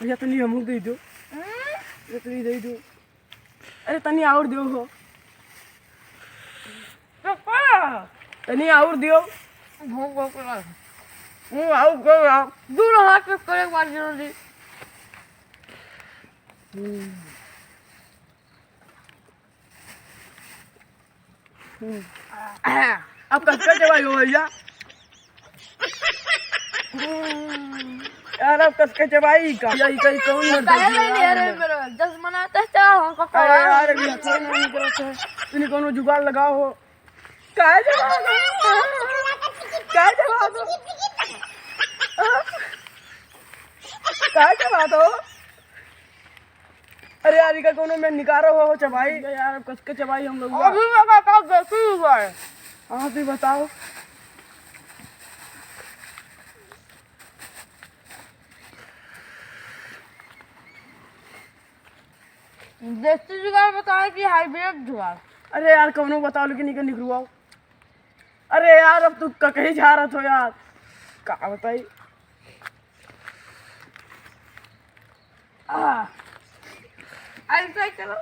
भैया तनी हमू दे दो। ये तनी दे दो। अरे तनी और दियो हो। तनी और दियो। भूख लगा मुंह आउ कर दूर हाथ पे करे एक बार जल्दी। अब कसके चबाई हो भैया। यार अब कसके चबाई का यही कहीं कौन मरता काहे नहीं अरे मेरा 10 मनाता है हम का अरे यार अभी अच्छा नहीं निकलता है। तूने कोनो जुगाड़ लगाओ हो। काहे चबा दो। काहे चबा दो। काहे चबा दो। अरे यार इका कोनो में निकारो हो चबाई यार अब कसके चबाई हम लोग। अभी मैं का देखी हुआ है। हाँ तू बताओ। देसी जुगाड़ बताया कि हाइब्रिड जुगाड़। अरे यार कौनो बताओ लेकिन इका निकलवाओ। अरे यार अब तू कहीं जा रहा हो यार। का बताई। ऐसा ही करो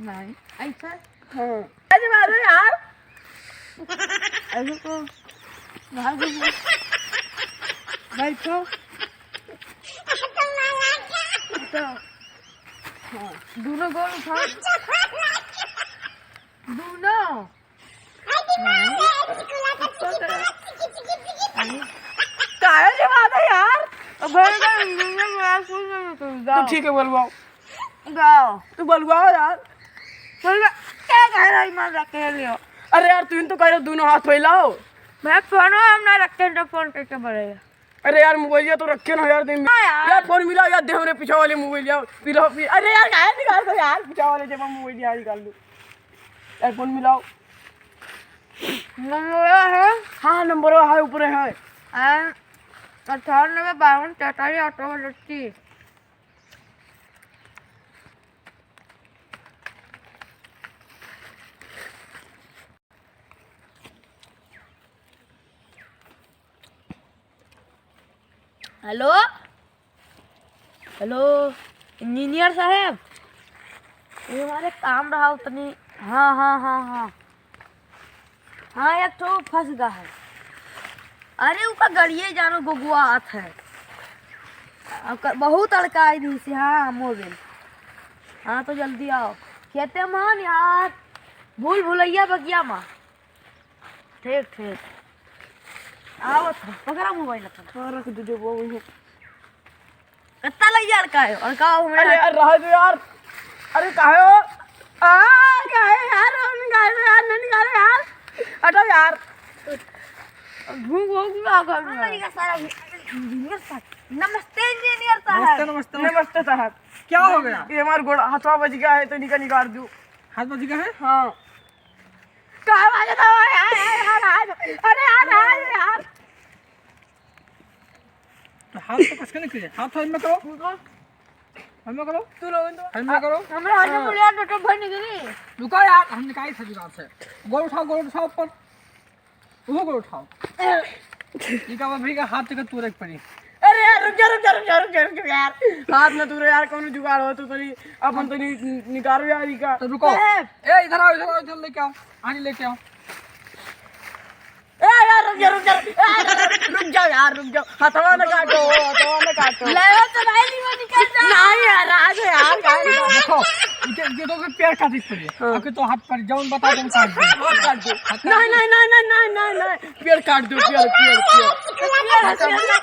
नहीं ऐसा हाँ कैसे बात है यार। ऐसे तो बाहर बैठो हाँ दोनों गोल उठाओ दोनों काहे से बात है यार। अब भाई तो ठीक है बोलवाओ। गाओ तू बोलवाओ यार। बोल क्या कह रहा है मान रख के लियो। अरे यार तू तो कह रहे दोनों हाथ फैलाओ। मैं फोन हम ना रखते हैं तो फोन कैसे बढ़ेगा। अरे यार मोबाइल तो रखे ना यार दिन यार फोन मिला यार दे हमरे पीछे वाले मोबाइल यार फिर अरे यार काहे निकाल दो यार पीछे वाले जब हम मोबाइल यार निकाल दो यार फोन मिलाओ। नंबर है हाँ नंबर है ऊपर है 98 52 43 38 हेलो हेलो इंजीनियर साहब ये हमारे काम रहा उतनी हाँ हाँ हाँ हाँ हाँ एक तो फंस गया है। अरे उसका गड़िए जानो बबुआ हाथ है बहुत अड़काई दी से हाँ मोबिल हाँ तो जल्दी आओ कहते मान यार भूल भुलैया बगिया माँ ठीक ठीक आओ पकड़ा मोबाइल हाँ रख दो वो वही है। कितना लग अड़काए अड़काओ अरे यार रह दो यार। अरे काहे हो काहे यार निकालो यार नहीं निकालो यार हटो यार। नमस्ते इंजीनियर साहब। नमस्ते नमस्ते साहब। क्या हो गया? ये हमारा घोड़ा हाथवा बज गया है तो निकाल दो। हाथ बज गया है? हाँ कहाँ बाजे था यार अरे यार हाथ तो कसके नहीं किए। हाथ में करो हमें करो तू लोग तो हमें करो। हमारे हाथ में यार तो भर नहीं गई। रुको यार हम निकाली था जुगाड़ से। गोल उठाओ ऊपर वो गोल उठाओ। ये का भाई का हाथ तक तू रख पड़ी। अरे यार रुक जा यार हाथ में तू यार कौन जुगाड़ हो तो तनी अपन तो निकालो यार इका। तो रुको ए इधर आओ इधर लेके आओ आगे लेके आओ। ए यार रुक जाओ यार रुक जाओ हथवा न काटो ले तो नहीं निकल जा नहीं यार आज यार देखो ये तो पैर काट पड़ी है तो हाथ पर जाऊं बता दूं काट दो हाथ काट दो। नहीं पेड़ काट दो पेड़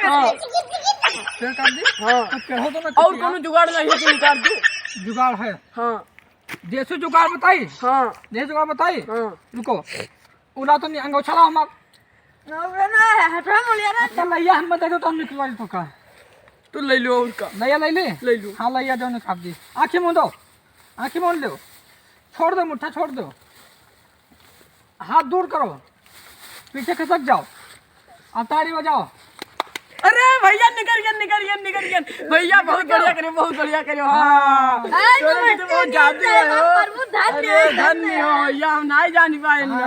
हाँ पैर काट दी हाँ तो पैर हो तो मैं और कोनो जुगाड़ नहीं है तो निकाल दो। जुगाड़ है हाँ देसी जुगाड़ बताई। हाँ देसी जुगाड़ बताई। हाँ रुको उड़ा तो नहीं अंगो छड़ा हमार ना हटवा मोलिया रे चल भैया हम देखो तो हम निकलवाई तो का तू ले लो उसका नया ले लो हाँ लैया जाओ ना काट दी आँखें मूंद दो आँखें मूंद दो छोड़ दो मुट्ठा छोड़ दो हाथ दूर करो पीछे खसक जाओ और ताड़ी बजाओ अरे भैया निकल गया भैया बहुत बढ़िया करे हाँ चोरी तो बहुत जाते हो अरे धन्य हो भैया हम नहीं जान पाए ना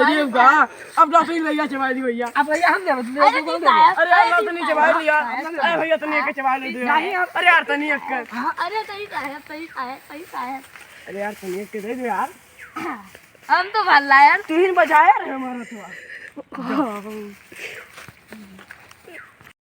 अरे वाह अब लौटनी भैया चबा दी भैया अब भैया हम दे अरे लौटनी चबा लिया अरे भैया तने एक चबा ले दे अरे यार तनी एक अरे सही साहब अरे यार तनी एक दे दो यार हम तो भल्ला यार तू ही बजाया रे हमारा तो